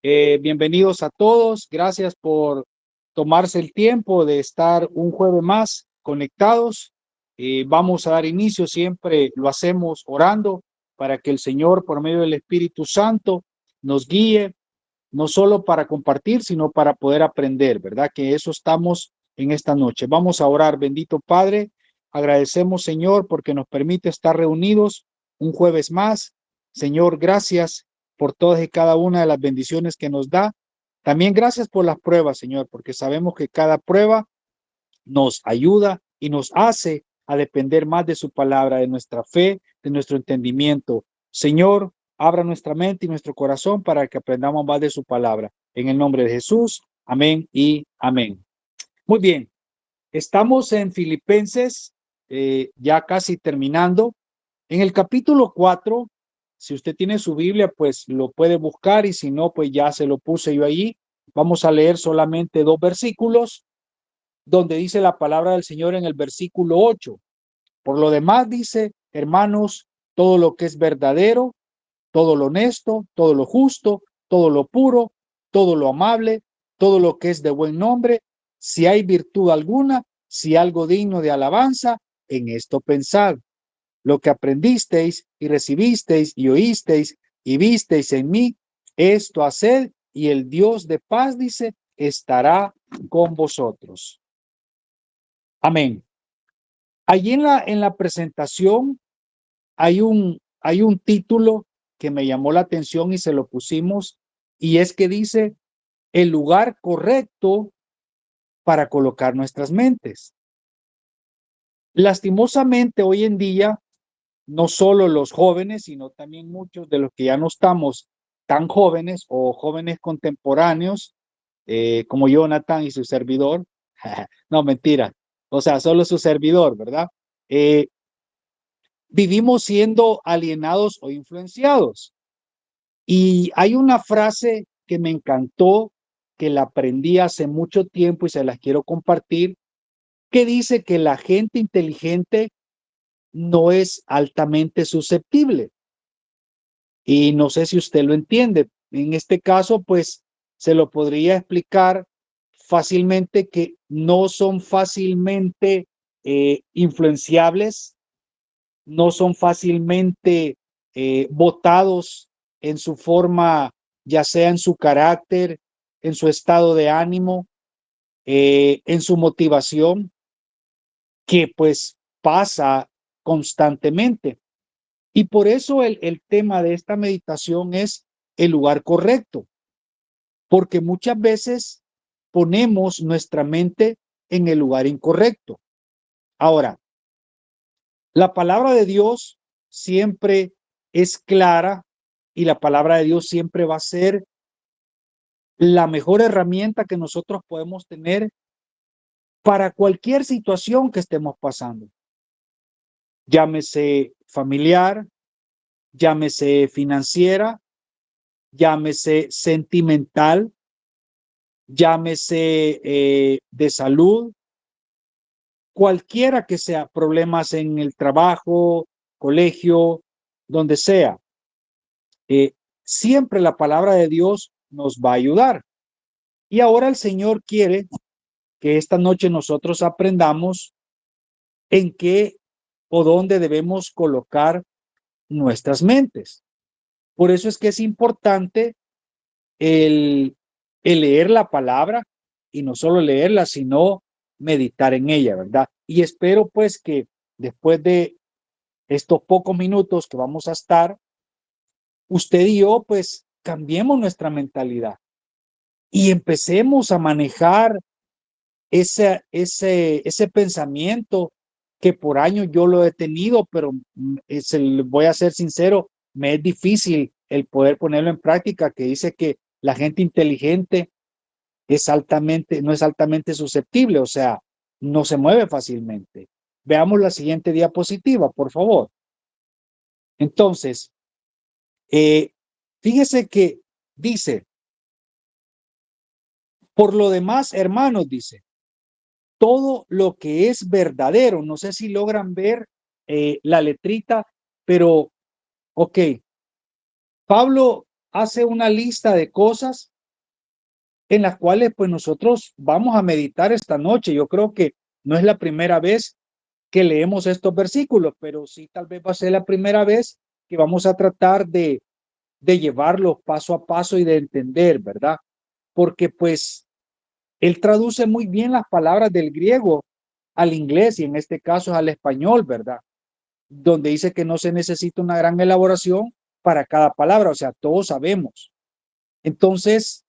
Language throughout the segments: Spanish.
Bienvenidos a todos. Gracias por tomarse el tiempo de estar un jueves más conectados. Vamos a dar inicio, siempre lo hacemos orando para que el Señor, por medio del Espíritu Santo, nos guíe, no solo para compartir, sino para poder aprender, ¿verdad? Que eso estamos en esta noche. Vamos a orar. Bendito Padre, agradecemos, Señor, porque nos permite estar reunidos un jueves más. Señor, gracias por todas y cada una de las bendiciones que nos da. También gracias por las pruebas, Señor, porque sabemos que cada prueba nos ayuda y nos hace a depender más de su palabra, de nuestra fe, de nuestro entendimiento. Señor, abra nuestra mente y nuestro corazón para que aprendamos más de su palabra. En el nombre de Jesús, amén y amén. Muy bien, estamos en Filipenses, ya casi terminando. En el capítulo 4, si usted tiene su Biblia, pues lo puede buscar, y si no, pues ya se lo puse yo allí. Vamos a leer solamente 2 versículos, donde dice la palabra del Señor en el versículo 8. Por lo demás dice: hermanos, todo lo que es verdadero, todo lo honesto, todo lo justo, todo lo puro, todo lo amable, todo lo que es de buen nombre, si hay virtud alguna, si algo digno de alabanza, en esto pensad. Lo que aprendisteis y recibisteis y oísteis y visteis en mí, esto haced, y el Dios de paz, dice, estará con vosotros. Amén. Allí en la presentación hay un título que me llamó la atención y se lo pusimos, y es que dice: el lugar correcto para colocar nuestras mentes. Lastimosamente, hoy en día, no solo los jóvenes, sino también muchos de los que ya no estamos tan jóvenes o jóvenes contemporáneos, como Jonathan y su servidor. No, mentira. O sea, solo su servidor, ¿verdad? Eh, Vivimos siendo alienados o influenciados. Y hay una frase que me encantó, que la aprendí hace mucho tiempo y se las quiero compartir, que dice que la gente inteligente no es altamente susceptible. Y no sé si usted lo entiende. En este caso, pues se lo podría explicar fácilmente, que no son fácilmente influenciables, no son fácilmente votados en su forma, ya sea en su carácter, en su estado de ánimo, en su motivación, que pues pasa constantemente. Y por eso el tema de esta meditación es el lugar correcto, porque muchas veces ponemos nuestra mente en el lugar incorrecto. Ahora, la palabra de Dios siempre es clara, y la palabra de Dios siempre va a ser la mejor herramienta que nosotros podemos tener para cualquier situación que estemos pasando. Llámese familiar, llámese financiera, llámese sentimental, llámese de salud, cualquiera que sea, problemas en el trabajo, colegio, donde sea. Siempre la palabra de Dios nos va a ayudar. Y ahora el Señor quiere que esta noche nosotros aprendamos en qué o dónde debemos colocar nuestras mentes. Por eso es que es importante el, el leer la palabra, y no solo leerla, sino meditar en ella, ¿verdad? Y espero pues que después de estos pocos minutos que vamos a estar, usted y yo pues cambiemos nuestra mentalidad y empecemos a manejar ese pensamiento que por años yo lo he tenido, pero voy a ser sincero, me es difícil el poder ponerlo en práctica, que dice que la gente inteligente no es altamente susceptible, o sea, no se mueve fácilmente. Veamos la siguiente diapositiva, por favor. Entonces, fíjese que dice: por lo demás, hermanos, dice, todo lo que es verdadero. No sé si logran ver la letrita, pero ok. Pablo hace una lista de cosas en las cuales pues nosotros vamos a meditar esta noche. Yo creo que no es la primera vez que leemos estos versículos, pero sí tal vez va a ser la primera vez que vamos a tratar de llevarlos paso a paso y de entender, ¿verdad? Porque pues él traduce muy bien las palabras del griego al inglés y en este caso al español, ¿verdad? Donde dice que no se necesita una gran elaboración para cada palabra, o sea, todos sabemos. Entonces,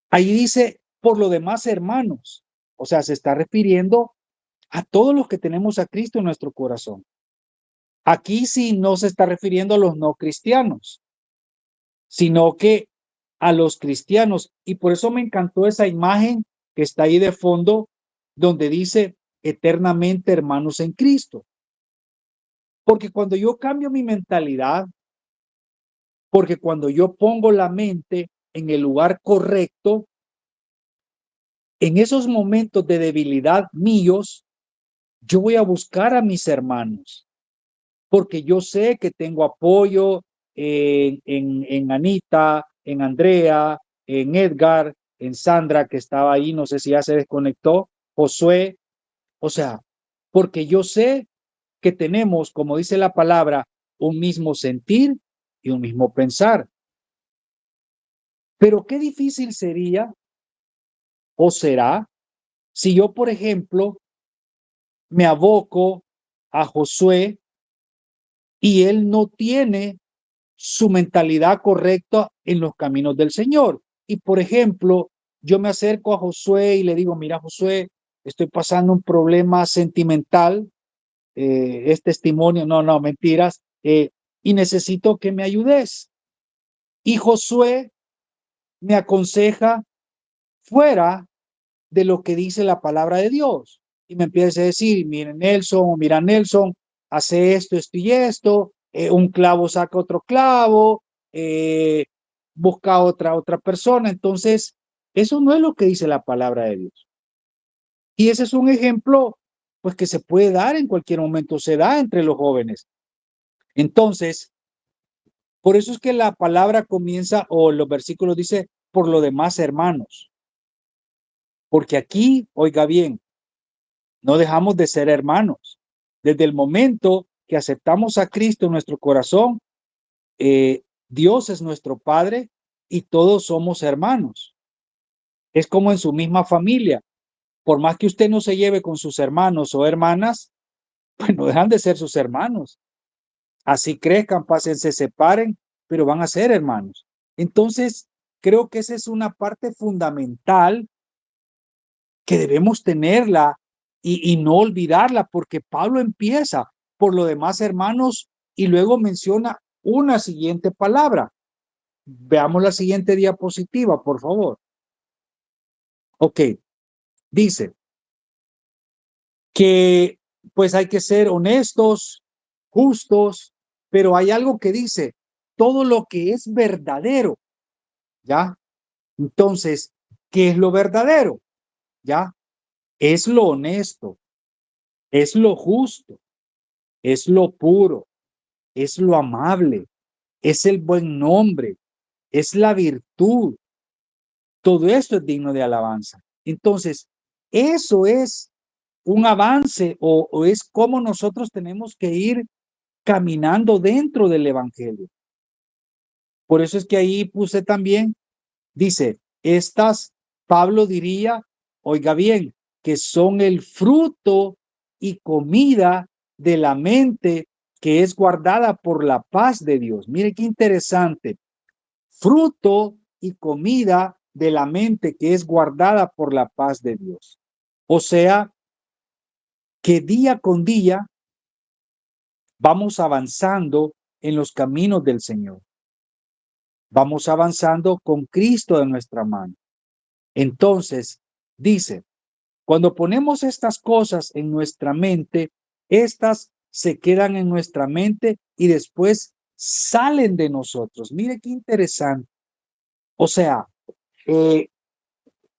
ahí dice, por lo demás, hermanos, o sea, se está refiriendo a todos los que tenemos a Cristo en nuestro corazón. Aquí sí no se está refiriendo a los no cristianos, sino que a los cristianos. Y por eso me encantó esa imagen que está ahí de fondo, donde dice eternamente hermanos en Cristo. Porque cuando yo cambio mi mentalidad, porque cuando yo pongo la mente en el lugar correcto, en esos momentos de debilidad míos, yo voy a buscar a mis hermanos, porque yo sé que tengo apoyo en Anita, en Andrea, en Edgar, en Sandra, que estaba ahí, no sé si ya se desconectó, Josué, o sea, porque yo sé que tenemos, como dice la palabra, un mismo sentir y un mismo pensar. Pero qué difícil sería o será si yo, por ejemplo, me aboco a Josué y él no tiene su mentalidad correcta en los caminos del Señor. Y por ejemplo, yo me acerco a Josué y le digo, mira Josué, estoy pasando un problema sentimental, es testimonio, no, mentiras, y necesito que me ayudes. Y Josué me aconseja fuera de lo que dice la palabra de Dios. Y me empieza a decir, mira Nelson, hace esto, esto y esto, un clavo saca otro clavo, busca otra persona. Entonces, eso no es lo que dice la palabra de Dios. Y ese es un ejemplo, pues que se puede dar en cualquier momento, se da entre los jóvenes. Entonces, por eso es que la palabra comienza o los versículos dice, por lo demás, hermanos, porque aquí, oiga bien, no dejamos de ser hermanos. Desde el momento que aceptamos a Cristo en nuestro corazón, Dios es nuestro Padre y todos somos hermanos. Es como en su misma familia. Por más que usted no se lleve con sus hermanos o hermanas, pues no dejan de ser sus hermanos. Así crezcan, pasen, se separen, pero van a ser hermanos. Entonces, creo que esa es una parte fundamental que debemos tenerla y no olvidarla, porque Pablo empieza por lo demás, hermanos, y luego menciona una siguiente palabra. Veamos la siguiente diapositiva, por favor. Ok, dice que pues hay que ser honestos, justos, pero hay algo que dice, todo lo que es verdadero, ¿ya? Entonces, ¿qué es lo verdadero? ¿Ya? Es lo honesto, es lo justo, es lo puro, es lo amable, es el buen nombre, es la virtud. Todo esto es digno de alabanza. Entonces, eso es un avance o es como nosotros tenemos que ir caminando dentro del Evangelio. Por eso es que ahí puse también, dice, estas, Pablo diría, oiga bien, que son el fruto y comida de la mente que es guardada por la paz de Dios. Mire qué interesante. Fruto y comida de la mente que es guardada por la paz de Dios. O sea, que día con día vamos avanzando en los caminos del Señor. Vamos avanzando con Cristo en nuestra mano. Entonces, dice, cuando ponemos estas cosas en nuestra mente, estas se quedan en nuestra mente y después salen de nosotros. Mire qué interesante. O sea, eh,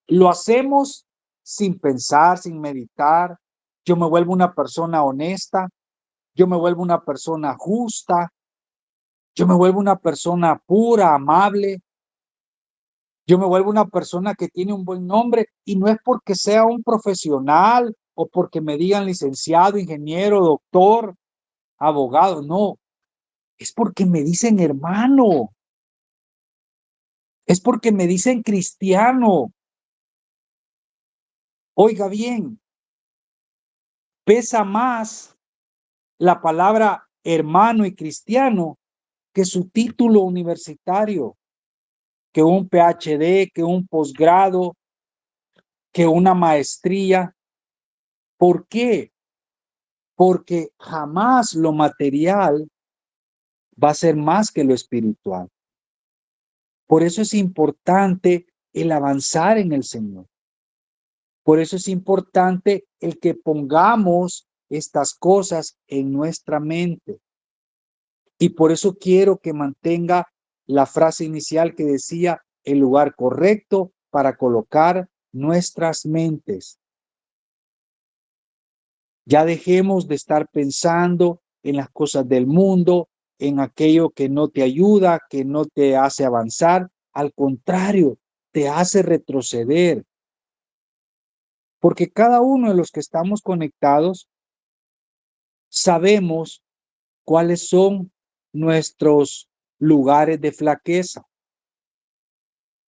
lo hacemos sin pensar, sin meditar. Yo me vuelvo una persona honesta, yo me vuelvo una persona justa, Yo me vuelvo una persona pura, amable. Yo me vuelvo una persona que tiene un buen nombre y no es porque sea un profesional o porque me digan licenciado, ingeniero, doctor, abogado. No, es porque me dicen hermano. Es porque me dicen cristiano. Oiga bien, pesa más la palabra hermano y cristiano que su título universitario, que un PhD, que un posgrado, que una maestría. ¿Por qué? Porque jamás lo material va a ser más que lo espiritual. Por eso es importante el avanzar en el Señor. Por eso es importante el que pongamos estas cosas en nuestra mente. Y por eso quiero que mantenga la frase inicial que decía el lugar correcto para colocar nuestras mentes. Ya dejemos de estar pensando en las cosas del mundo, en aquello que no te ayuda, que no te hace avanzar. Al contrario, te hace retroceder. Porque cada uno de los que estamos conectados sabemos cuáles son nuestros lugares de flaqueza.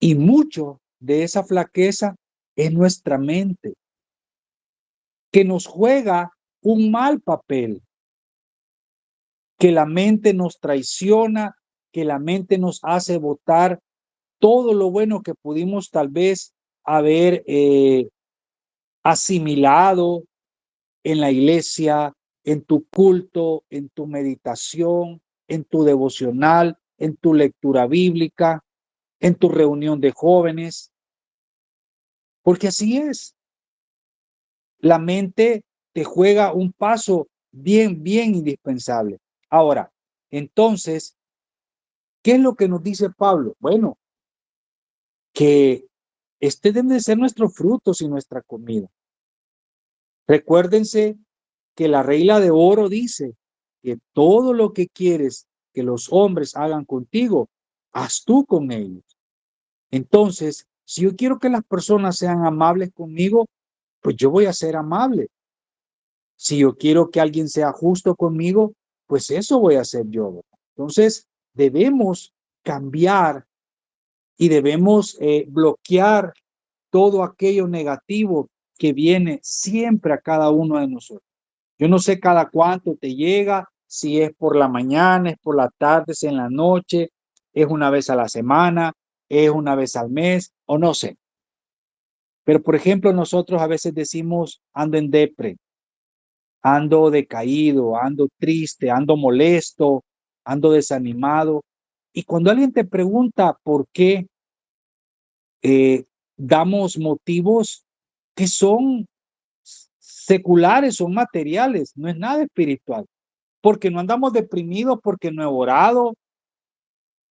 Y mucho de esa flaqueza es nuestra mente, que nos juega un mal papel, que la mente nos traiciona, que la mente nos hace botar todo lo bueno que pudimos tal vez haber asimilado en la iglesia, en tu culto, en tu meditación, en tu devocional, en tu lectura bíblica, en tu reunión de jóvenes, porque así es. La mente te juega un paso bien indispensable. Ahora, entonces, ¿qué es lo que nos dice Pablo? Bueno, que este debe de ser nuestros frutos y nuestra comida. Recuérdense que la regla de oro dice que todo lo que quieres que los hombres hagan contigo, haz tú con ellos. Entonces, si yo quiero que las personas sean amables conmigo, pues yo voy a ser amable. Si yo quiero que alguien sea justo conmigo, pues eso voy a hacer yo. Entonces, debemos cambiar y debemos bloquear todo aquello negativo que viene siempre a cada uno de nosotros. Yo no sé cada cuánto te llega, si es por la mañana, es por la tarde, es en la noche, es una vez a la semana, es una vez al mes, o no sé. Pero, por ejemplo, nosotros a veces decimos, ando en depre, ando decaído, ando triste, ando molesto, ando desanimado. Y cuando alguien te pregunta por qué, eh, damos motivos que son seculares, son materiales, no es nada espiritual. Porque no andamos deprimidos, porque no he orado,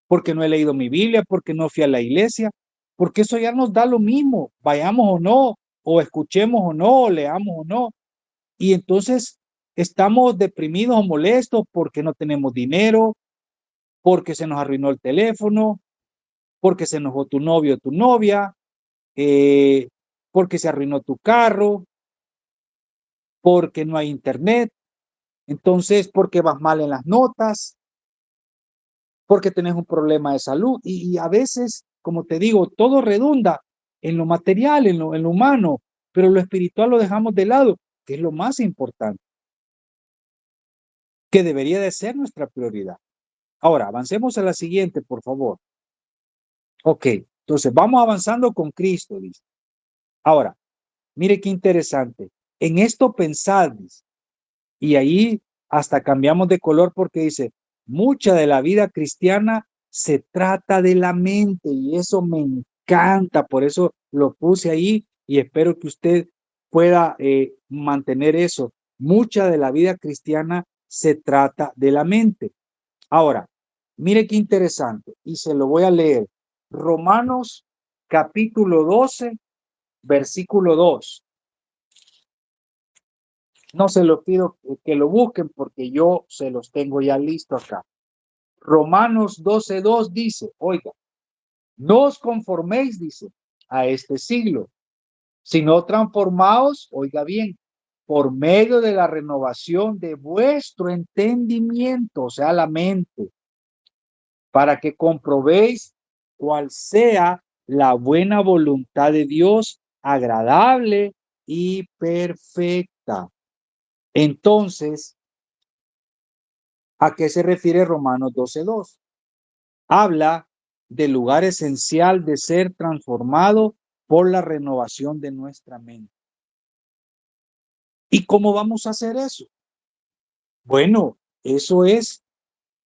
porque no he leído mi Biblia, porque no fui a la iglesia, porque eso ya nos da lo mismo, vayamos o no, o escuchemos o no, o leamos o no. Y entonces estamos deprimidos o molestos porque no tenemos dinero, porque se nos arruinó el teléfono, porque se enojó tu novio o tu novia, eh, porque se arruinó tu carro, porque no hay internet, entonces porque vas mal en las notas, porque tenés un problema de salud y a veces, como te digo, todo redunda en lo material, en lo humano, pero lo espiritual lo dejamos de lado, que es lo más importante, que debería de ser nuestra prioridad. Ahora, avancemos a la siguiente, por favor. Ok, entonces vamos avanzando con Cristo, dice. Ahora, mire qué interesante. En esto pensad, dice, y ahí hasta cambiamos de color porque dice, mucha de la vida cristiana se trata de la mente y eso me encanta, por eso lo puse ahí y espero que usted pueda mantener eso. Mucha de la vida cristiana se trata de la mente. Ahora, mire qué interesante y se lo voy a leer. Romanos capítulo 12, versículo 2. No se lo pido que lo busquen porque yo se los tengo ya listo acá. Romanos 12:2 dice, oiga, no os conforméis, dice, a este siglo, sino transformaos, oiga bien, por medio de la renovación de vuestro entendimiento, o sea, la mente, para que comprobéis cuál sea la buena voluntad de Dios, agradable y perfecta. Entonces, ¿a qué se refiere Romanos 12:2? Habla del lugar esencial de ser transformado por la renovación de nuestra mente. ¿Y cómo vamos a hacer eso? Bueno, eso es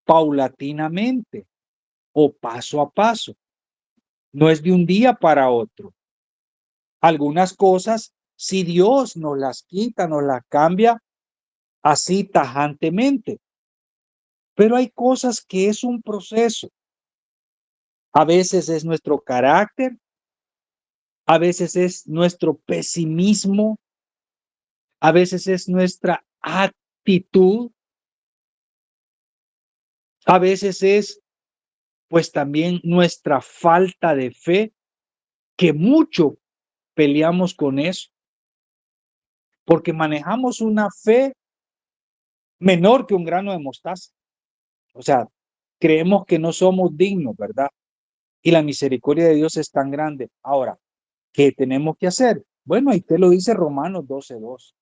paulatinamente o paso a paso. No es de un día para otro. Algunas cosas, si Dios nos las quita, nos las cambia así tajantemente. Pero hay cosas que es un proceso. A veces es nuestro carácter, a veces es nuestro pesimismo, a veces es nuestra actitud, a veces es pues también nuestra falta de fe, que mucho peleamos con eso, porque manejamos una fe menor que un grano de mostaza. O sea, creemos que no somos dignos, ¿verdad? Y la misericordia de Dios es tan grande. Ahora, ¿qué tenemos que hacer? Bueno, ahí te lo dice Romanos 12:2.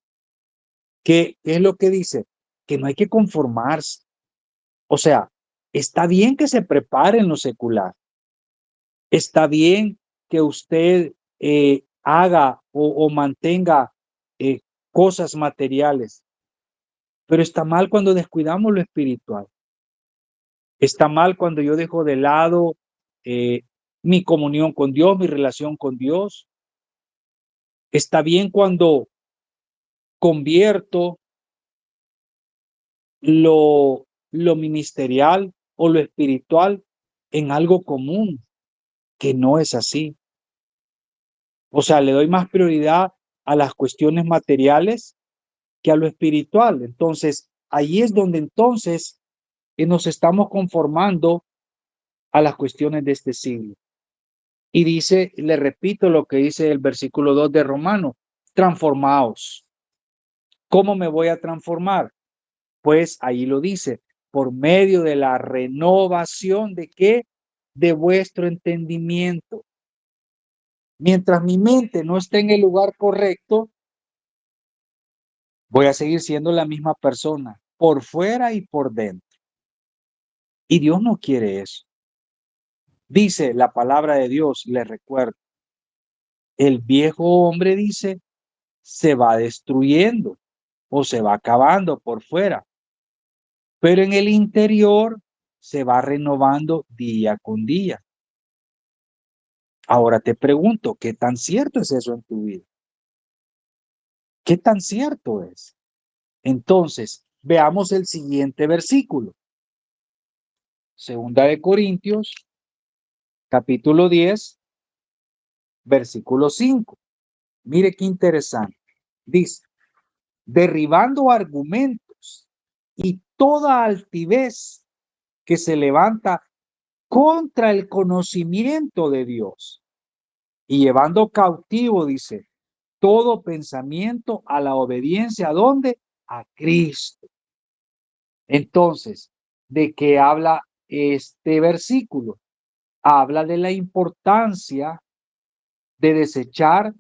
¿Qué es lo que dice? Que no hay que conformarse. O sea, está bien que se prepare en lo secular. Está bien que usted haga o mantenga eh, cosas materiales, pero está mal cuando descuidamos lo espiritual. Está mal cuando yo dejo de lado eh, mi comunión con Dios, mi relación con Dios. Está bien cuando convierto lo ministerial o lo espiritual en algo común, que no es así. O sea, le doy más prioridad a las cuestiones materiales que a lo espiritual. Entonces, ahí es donde entonces nos estamos conformando a las cuestiones de este siglo. Y dice, le repito lo que dice el versículo 2 de Romano, transformaos. ¿Cómo me voy a transformar? Pues ahí lo dice, por medio de la renovación de qué? De vuestro entendimiento. Mientras mi mente no esté en el lugar correcto, voy a seguir siendo la misma persona, por fuera y por dentro. Y Dios no quiere eso. Dice la palabra de Dios, le recuerdo, el viejo hombre dice, se va destruyendo o se va acabando por fuera, pero en el interior se va renovando día con día. Ahora te pregunto, ¿qué tan cierto es eso en tu vida? ¿Qué tan cierto es? Entonces, veamos el siguiente versículo. Segunda de Corintios, capítulo 10, versículo 5. Mire qué interesante. Dice, derribando argumentos y toda altivez que se levanta contra el conocimiento de Dios y llevando cautivo, dice, todo pensamiento a la obediencia, ¿a dónde? A Cristo. Entonces, ¿de qué habla este versículo? Habla de la importancia de desechar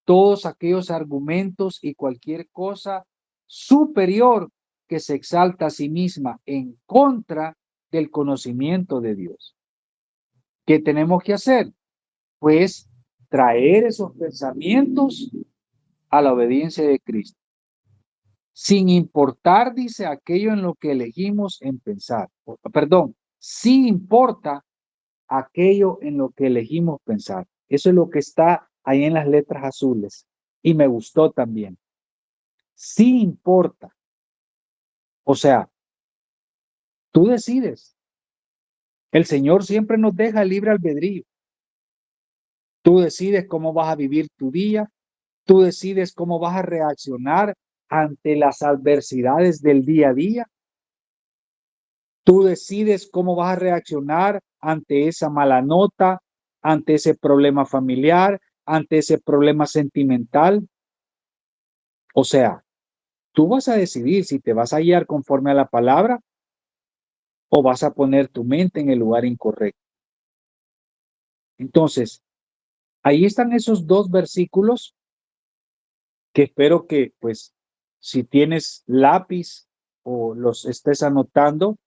todos aquellos argumentos y cualquier cosa superior que se exalta a sí misma en contra del conocimiento de Dios. ¿Qué tenemos que hacer? Pues traer esos pensamientos a la obediencia de Cristo, sin importar, dice, aquello en lo que elegimos en pensar. Perdón, sí importa aquello en lo que elegimos pensar. Eso es lo que está ahí en las letras azules. Y me gustó también. Sí importa. O sea, tú decides. El Señor siempre nos deja libre albedrío. Tú decides cómo vas a vivir tu día. Tú decides cómo vas a reaccionar ante las adversidades del día a día. Tú decides cómo vas a reaccionar ante esa mala nota, ante ese problema familiar, ante ese problema sentimental. O sea, tú vas a decidir si te vas a guiar conforme a la palabra o vas a poner tu mente en el lugar incorrecto. Entonces, ahí están esos dos versículos que espero que, pues, si tienes lápiz o los estés anotando,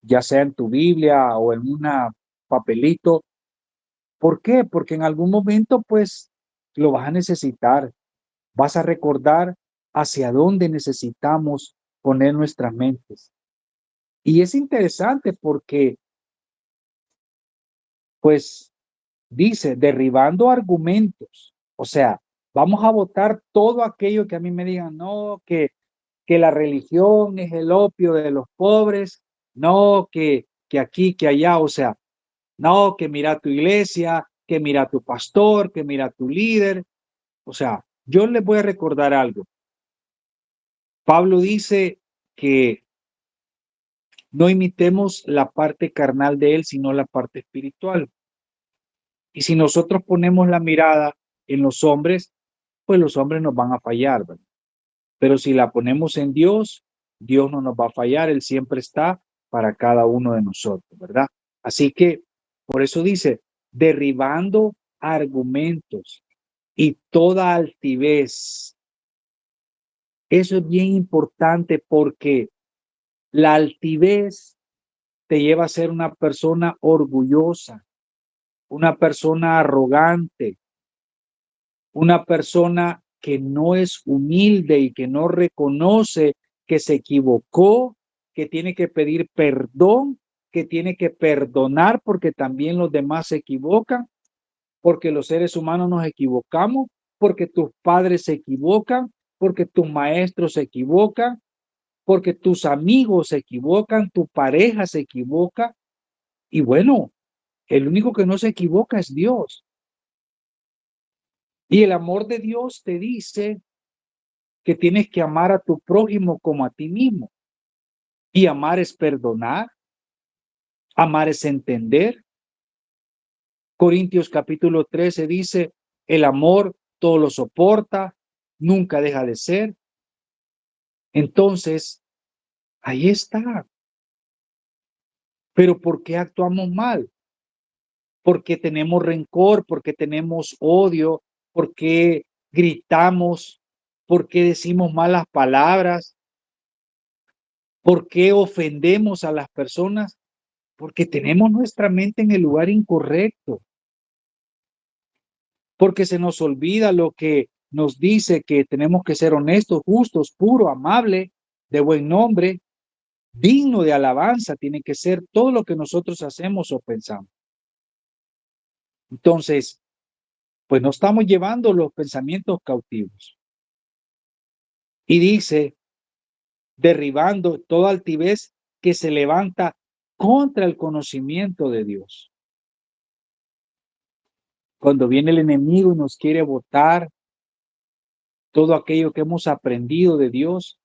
ya sea en tu Biblia o en un papelito. ¿Por qué? Porque en algún momento, pues, lo vas a necesitar. Vas a recordar hacia dónde necesitamos poner nuestras mentes. Y es interesante porque, pues, dice, derribando argumentos. O sea, vamos a votar todo aquello que a mí me digan, no, que la religión es el opio de los pobres, no, que aquí, que allá, o sea, no, que mira tu iglesia, que mira tu pastor, que mira tu líder. O sea, yo les voy a recordar algo. Pablo dice que no imitemos la parte carnal de él, sino la parte espiritual. Y si nosotros ponemos la mirada en los hombres, pues los hombres nos van a fallar, ¿verdad? Pero si la ponemos en Dios, Dios no nos va a fallar, Él siempre está para cada uno de nosotros, ¿verdad? Así que por eso dice, derribando argumentos y toda altivez. Eso es bien importante porque la altivez te lleva a ser una persona orgullosa, una persona arrogante, una persona que no es humilde y que no reconoce que se equivocó, que tiene que pedir perdón, que tiene que perdonar porque también los demás se equivocan, porque los seres humanos nos equivocamos, porque tus padres se equivocan, porque tus maestros se equivocan, porque tus amigos se equivocan, tu pareja se equivoca. Y bueno, el único que no se equivoca es Dios. Y el amor de Dios te dice que tienes que amar a tu prójimo como a ti mismo. Y amar es perdonar, amar es entender. Corintios capítulo 13 dice, el amor todo lo soporta, nunca deja de ser. Entonces, ahí está. Pero ¿por qué actuamos mal? Porque tenemos rencor, porque tenemos odio, porque gritamos, porque decimos malas palabras, porque ofendemos a las personas, porque tenemos nuestra mente en el lugar incorrecto, porque se nos olvida lo que nos dice que tenemos que ser honestos, justos, puro, amable, de buen nombre, digno de alabanza, tiene que ser todo lo que nosotros hacemos o pensamos. Entonces, pues no estamos llevando los pensamientos cautivos. Y dice, derribando toda altivez que se levanta contra el conocimiento de Dios. Cuando viene el enemigo y nos quiere botar todo aquello que hemos aprendido de Dios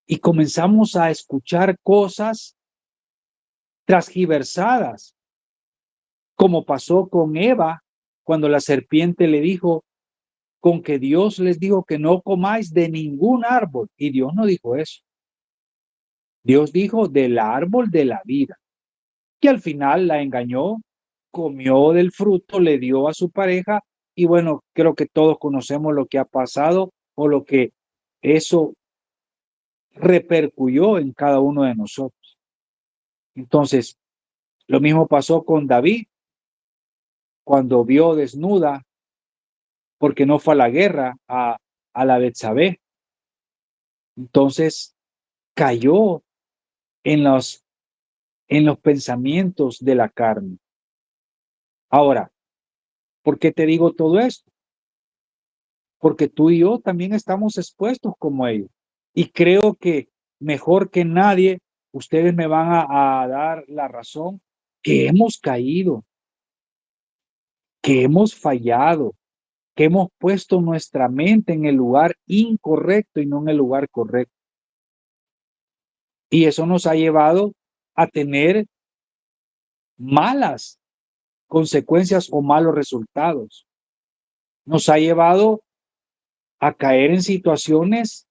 y comenzamos a escuchar cosas transgiversadas, como pasó con Eva, cuando la serpiente le dijo, con que Dios les dijo que no comáis de ningún árbol, y Dios no dijo eso. Dios dijo del árbol de la vida, que al final la engañó, comió del fruto, le dio a su pareja, y bueno, creo que todos conocemos lo que ha pasado o lo que eso repercuyó en cada uno de nosotros. Entonces, lo mismo pasó con David cuando vio desnuda, porque no fue a la guerra, a la Betsabé. Entonces, cayó en los pensamientos de la carne. Ahora, ¿por qué te digo todo esto? Porque tú y yo también estamos expuestos como ellos. Y creo que mejor que nadie, ustedes me van a dar la razón, que hemos caído, que hemos fallado, que hemos puesto nuestra mente en el lugar incorrecto y no en el lugar correcto. Y eso nos ha llevado a tener malas consecuencias o malos resultados. Nos ha llevado a caer en situaciones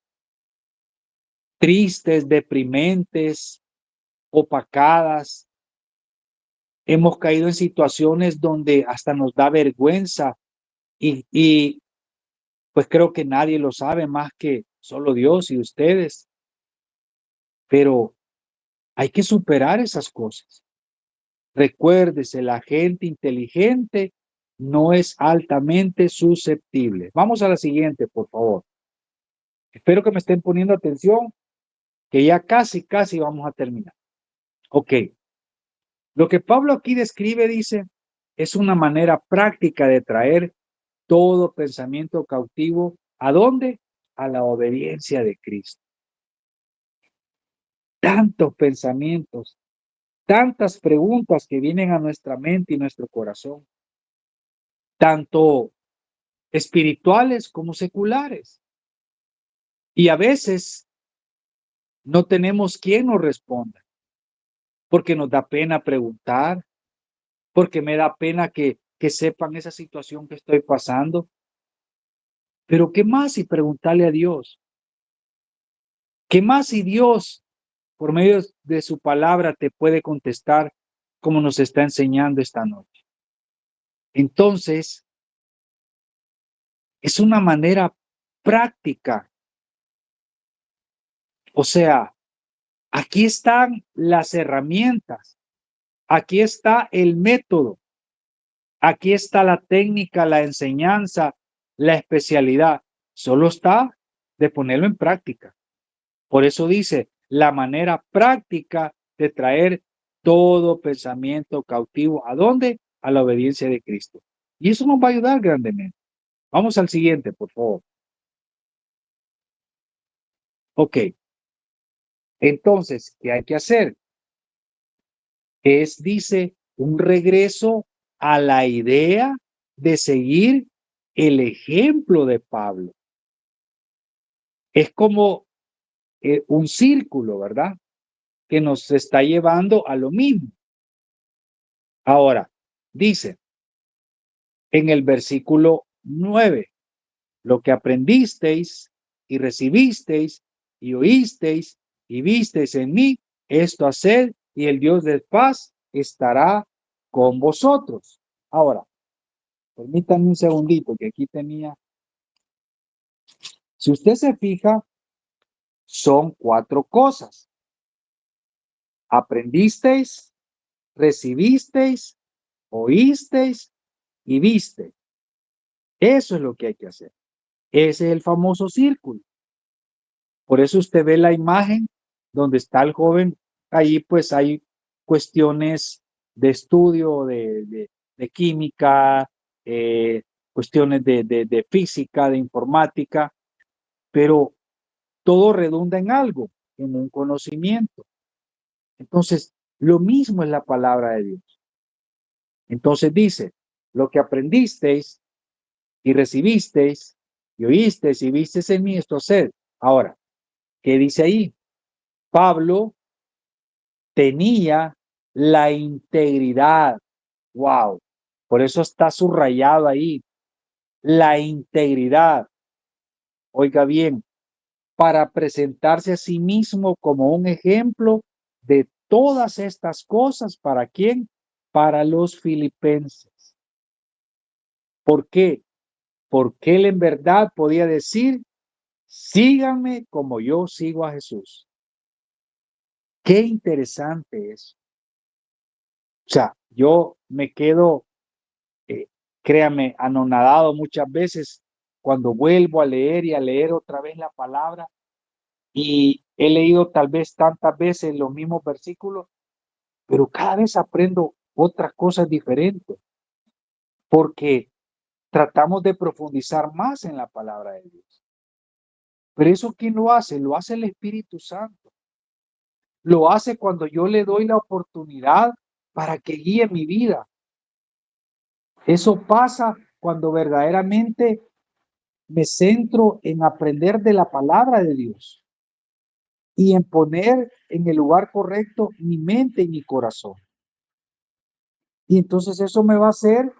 tristes, deprimentes, opacadas. Hemos caído en situaciones donde hasta nos da vergüenza y pues creo que nadie lo sabe más que solo Dios y ustedes. Pero hay que superar esas cosas. Recuérdese, la gente inteligente no es altamente susceptible. Vamos a la siguiente, por favor. Espero que me estén poniendo atención, que ya casi vamos a terminar. Ok. Lo que Pablo aquí describe, dice, es una manera práctica de traer todo pensamiento cautivo. ¿A dónde? A la obediencia de Cristo. Tantos pensamientos, tantas preguntas que vienen a nuestra mente y nuestro corazón, tanto espirituales como seculares. Y a veces no tenemos quien nos responda, porque nos da pena preguntar, porque me da pena que sepan esa situación que estoy pasando. Pero ¿qué más si preguntarle a Dios? ¿Qué más si Dios, por medio de su palabra, te puede contestar como nos está enseñando esta noche? Entonces, es una manera práctica. O sea, aquí están las herramientas, aquí está el método, aquí está la técnica, la enseñanza, la especialidad. Solo está de ponerlo en práctica. Por eso dice, la manera práctica de traer todo pensamiento cautivo. ¿A dónde? A la obediencia de Cristo. Y eso nos va a ayudar grandemente. Vamos al siguiente, por favor. Ok. Entonces, ¿qué hay que hacer? Dice, un regreso a la idea de seguir el ejemplo de Pablo. Es como un círculo, ¿verdad? Que nos está llevando a lo mismo. Ahora, dice en el versículo 9, lo que aprendisteis y recibisteis y oísteis y visteis en mí, esto haced y el Dios de paz estará con vosotros. Ahora, permítanme un segundito que aquí tenía. Si usted se fija, son cuatro cosas. Aprendisteis, recibisteis, oísteis y visteis. Eso es lo que hay que hacer. Ese es el famoso círculo. Por eso usted ve la imagen donde está el joven. Ahí pues hay cuestiones de estudio, de química, cuestiones de física, de informática, pero todo redunda en algo, en un conocimiento. Entonces, lo mismo es la palabra de Dios. Entonces dice, lo que aprendisteis y recibisteis y oísteis y visteis en mí, esto haced. Ahora, ¿qué dice ahí? Pablo tenía la integridad. Wow. Por eso está subrayado ahí. La integridad. Oiga bien, para presentarse a sí mismo como un ejemplo de todas estas cosas. ¿Para quién? Para los filipenses. ¿Por qué? Porque él en verdad podía decir, síganme como yo sigo a Jesús. Qué interesante es. O sea, yo me quedo, créame, anonadado muchas veces cuando vuelvo a leer y a leer otra vez la palabra y he leído tal vez tantas veces los mismos versículos, pero cada vez aprendo otras cosas diferentes porque tratamos de profundizar más en la palabra de Dios. Pero eso, ¿quién lo hace? Lo hace el Espíritu Santo. Lo hace cuando yo le doy la oportunidad para que guíe mi vida. Eso pasa cuando verdaderamente me centro en aprender de la palabra de Dios. y en poner en el lugar correcto mi mente y mi corazón. Y entonces eso me va a hacer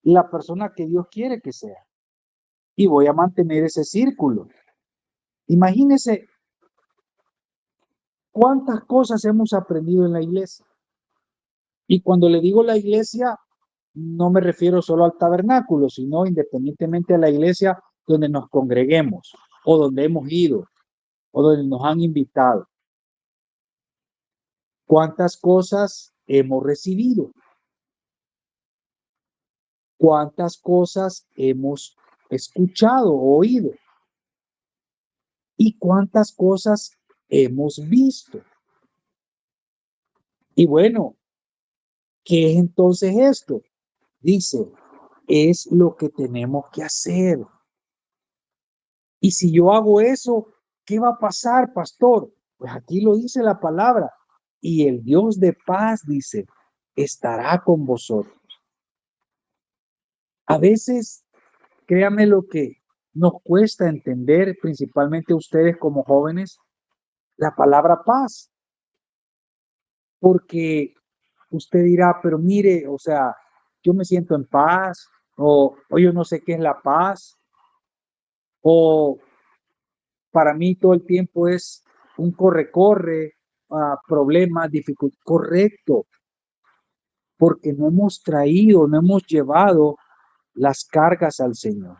la persona que Dios quiere que sea. Y voy a mantener ese círculo. Imagínense cuántas cosas hemos aprendido en la iglesia. Y cuando le digo la iglesia, no me refiero solo al tabernáculo, sino independientemente de la iglesia donde nos congreguemos o donde hemos ido o donde nos han invitado. ¿Cuántas cosas hemos recibido? ¿Cuántas cosas hemos escuchado o oído? ¿Y cuántas cosas hemos visto? Y bueno, ¿qué es entonces esto? Dice, es lo que tenemos que hacer. Y si yo hago eso, ¿qué va a pasar, pastor? Pues aquí lo dice la palabra. Y el Dios de paz, dice, estará con vosotros. A veces, créame lo que nos cuesta entender, principalmente ustedes como jóvenes, la palabra paz. Porque usted dirá, pero mire, o sea, yo me siento en paz, o yo no sé qué es la paz, o para mí todo el tiempo es un corre-corre, problemas, dificultad. Correcto, porque no hemos traído, no hemos llevado las cargas al Señor.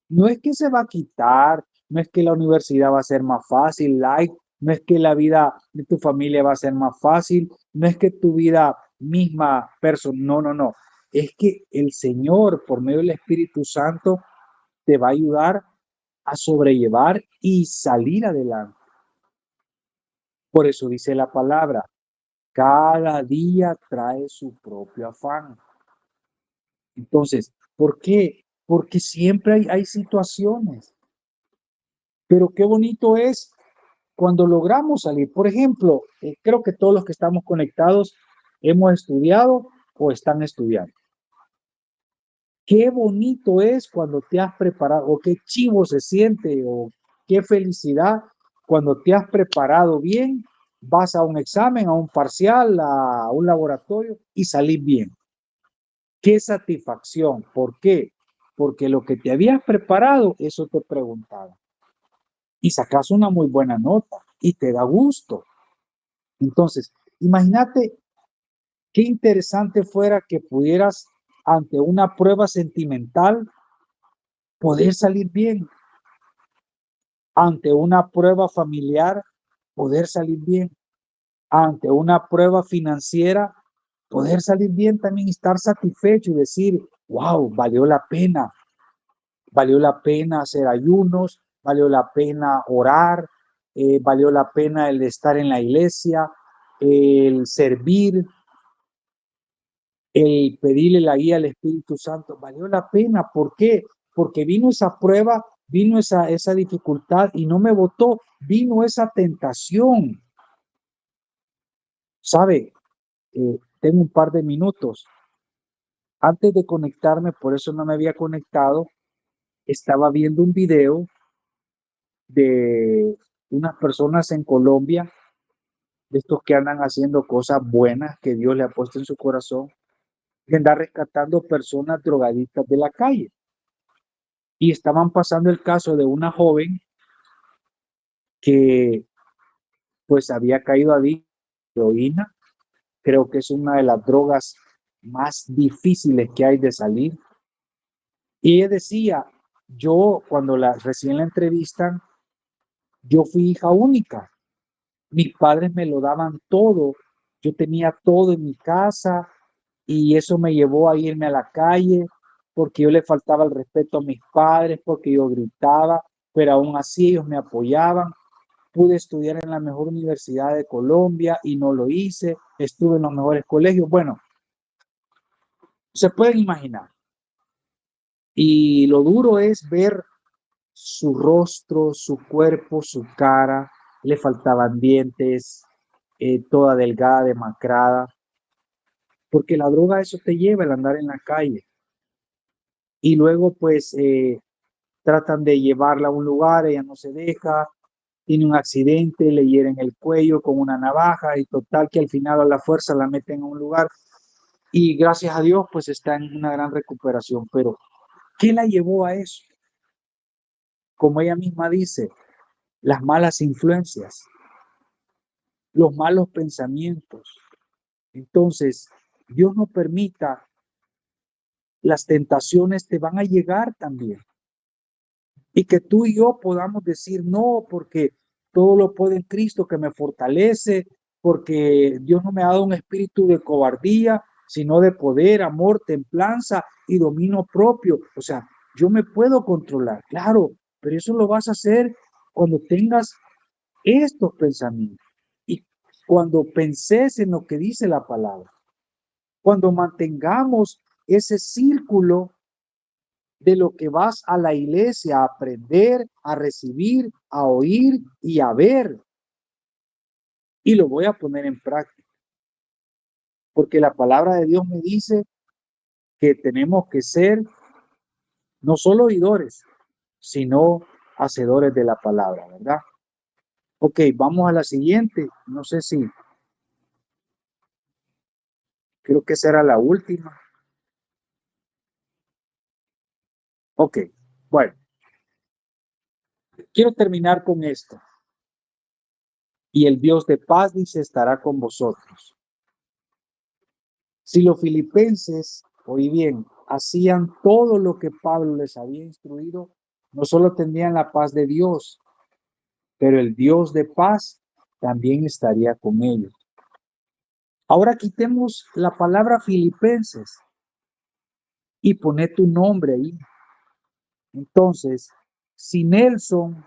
No es que se va a quitar, no es que la universidad va a ser más fácil, like, no es que la vida de tu familia va a ser más fácil, no es que tu vida misma persona, no, no, no. Es que el Señor, por medio del Espíritu Santo, te va a ayudar a sobrellevar y salir adelante. Por eso dice la palabra, cada día trae su propio afán. Entonces, ¿por qué? Porque siempre hay situaciones, pero qué bonito es cuando logramos salir. Por ejemplo, creo que todos los que estamos conectados hemos estudiado o están estudiando. Qué bonito es cuando te has preparado, o qué chivo se siente, o qué felicidad cuando te has preparado bien, vas a un examen, a un parcial, a un laboratorio y salís bien. Qué satisfacción. ¿Por qué? Porque lo que te habías preparado, eso te preguntaba. Y sacas una muy buena nota y te da gusto. Entonces, imagínate qué interesante fuera que pudieras, ante una prueba sentimental, poder salir bien. Ante una prueba familiar, poder salir bien. Ante una prueba financiera, poder salir bien también, estar satisfecho y decir, wow, valió la pena hacer ayunos, valió la pena orar, valió la pena el estar en la iglesia, el servir, el pedirle la guía al Espíritu Santo, valió la pena. ¿Por qué? Porque vino esa prueba, vino esa dificultad y no me botó, vino esa tentación. ¿Sabe? Tengo un par de minutos. Antes de conectarme, por eso no me había conectado, estaba viendo un video de unas personas en Colombia, de estos que andan haciendo cosas buenas que Dios le ha puesto en su corazón, que andan rescatando personas drogadictas de la calle. Y estaban pasando el caso de una joven que pues había caído adicta a heroína. Creo que es una de las drogas más difíciles que hay de salir. Y ella decía, yo cuando recién la entrevistan, yo fui hija única. Mis padres me lo daban todo. Yo tenía todo en mi casa y eso me llevó a irme a la calle porque yo le faltaba el respeto a mis padres, porque yo gritaba, pero aún así ellos me apoyaban. Pude estudiar en la mejor universidad de Colombia y no lo hice. Estuve en los mejores colegios. Bueno, se pueden imaginar. Y lo duro es ver su rostro, su cuerpo, su cara. Le faltaban dientes, toda delgada, demacrada. Porque la droga eso te lleva el andar en la calle. Y luego pues tratan de llevarla a un lugar, ella no se deja. tiene un accidente, le hieren el cuello con una navaja y total que al final a la fuerza la meten en un lugar y gracias a Dios pues está en una gran recuperación. Pero ¿qué la llevó a eso? Como ella misma dice, las malas influencias, los malos pensamientos. Entonces, Dios no permita, las tentaciones te van a llegar también. Y que tú y yo podamos decir no, porque todo lo puedo en Cristo que me fortalece, porque Dios no me ha dado un espíritu de cobardía, sino de poder, amor, templanza y dominio propio. O sea, yo me puedo controlar, claro, pero eso lo vas a hacer cuando tengas estos pensamientos y cuando penses en lo que dice la palabra, cuando mantengamos ese círculo de lo que vas a la iglesia a aprender, a recibir, a oír y a ver. Y lo voy a poner en práctica, porque la palabra de Dios me dice que tenemos que ser no solo oidores, sino hacedores de la palabra, ¿verdad? Ok, vamos a la siguiente. No sé si, creo que será la última. Ok, bueno, quiero terminar con esto. Y el Dios de paz dice, estará con vosotros. Si los filipenses, oí bien, hacían todo lo que Pablo les había instruido, no solo tendrían la paz de Dios, pero el Dios de paz también estaría con ellos. Ahora quitemos la palabra filipenses y poné tu nombre ahí. Entonces, si Nelson,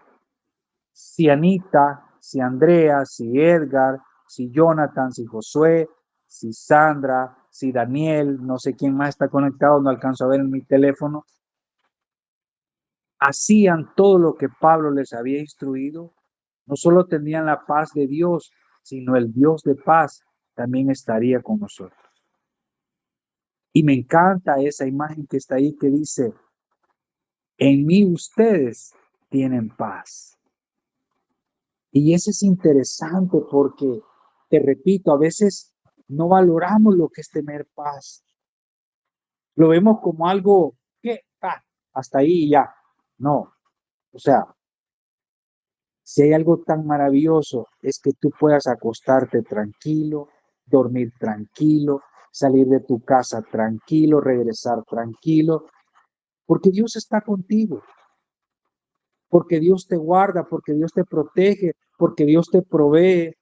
si Anita, si Andrea, si Edgar, si Jonathan, si Josué, si Sandra, si Daniel, no sé quién más está conectado, no alcanzo a ver en mi teléfono, hacían todo lo que Pablo les había instruido, no solo tenían la paz de Dios, sino el Dios de paz también estaría con nosotros. Y me encanta esa imagen que está ahí que dice, en mí ustedes tienen paz. Y eso es interesante porque, te repito, a veces no valoramos lo que es tener paz. Lo vemos como algo que, hasta ahí y ya. No, o sea, si hay algo tan maravilloso es que tú puedas acostarte tranquilo, dormir tranquilo, salir de tu casa tranquilo, regresar tranquilo, porque Dios está contigo, porque Dios te guarda, porque Dios te protege, porque Dios te provee,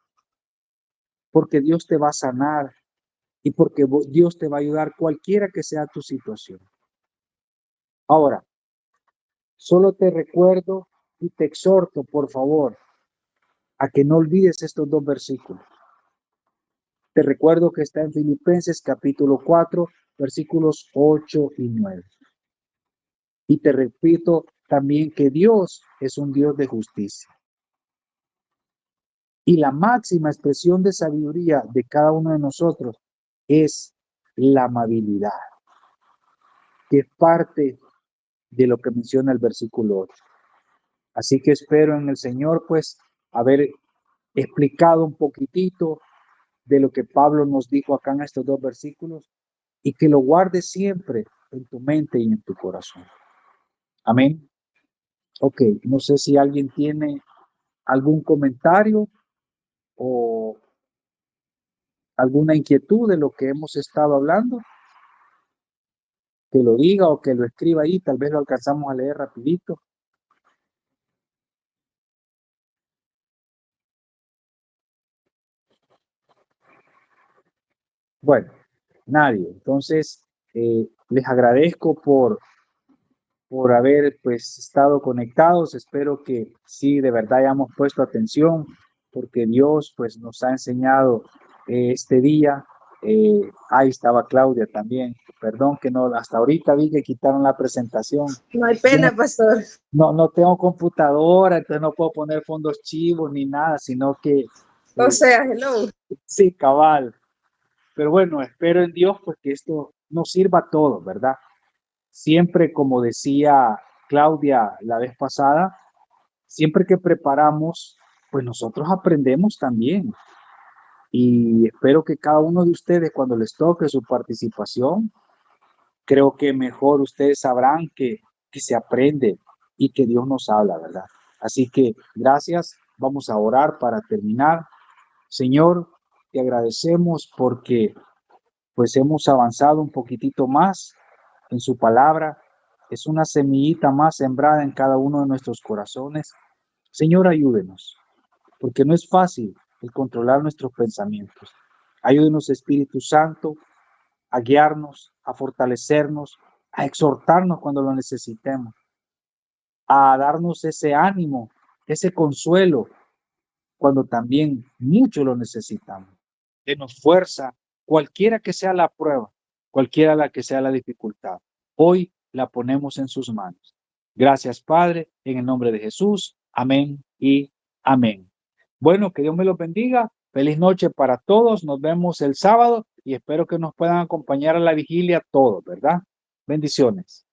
porque Dios te va a sanar y porque Dios te va a ayudar cualquiera que sea tu situación. Ahora, solo te recuerdo y te exhorto, por favor, a que no olvides estos dos versículos. Te recuerdo que está en Filipenses capítulo 4, versículos 8 y 9. Y te repito también que Dios es un Dios de justicia. Y la máxima expresión de sabiduría de cada uno de nosotros es la amabilidad, que es parte de lo que menciona el versículo 8. Así que espero en el Señor, pues, haber explicado un poquitito de lo que Pablo nos dijo acá en estos dos versículos y que lo guardes siempre en tu mente y en tu corazón. Amén. Ok, no sé si alguien tiene algún comentario o alguna inquietud de lo que hemos estado hablando, que lo diga o que lo escriba ahí, tal vez lo alcanzamos a leer rapidito. Bueno, nadie. Entonces, les agradezco por haber pues estado conectados. Espero que sí, de verdad hayamos puesto atención, porque Dios pues nos ha enseñado este día. Ahí estaba Claudia también. Perdón que no, hasta ahorita vi que quitaron la presentación. No hay pena, pastor. No tengo computadora, entonces no puedo poner fondos chivos ni nada, sino que O sea, hello. sí, cabal. Pero bueno, espero en Dios pues que esto nos sirva a todos, ¿verdad? Siempre, como decía Claudia la vez pasada, siempre que preparamos pues nosotros aprendemos también. Y espero que cada uno de ustedes, cuando les toque su participación, creo que mejor ustedes sabrán que se aprende y que Dios nos habla, ¿verdad? Así que gracias. Vamos a orar para terminar. Señor, te agradecemos porque pues hemos avanzado un poquitito más en su palabra. Es una semillita más sembrada en cada uno de nuestros corazones. Señor, ayúdenos, porque no es fácil el controlar nuestros pensamientos. Ayúdenos, Espíritu Santo, a guiarnos, a fortalecernos, a exhortarnos cuando lo necesitemos, a darnos ese ánimo, ese consuelo cuando también mucho lo necesitamos. Denos fuerza, cualquiera que sea la prueba, cualquiera la que sea la dificultad. Hoy la ponemos en sus manos. Gracias, Padre, en el nombre de Jesús. Amén y amén. Bueno, que Dios me los bendiga. Feliz noche para todos. Nos vemos el sábado y espero que nos puedan acompañar a la vigilia todos, ¿verdad? Bendiciones.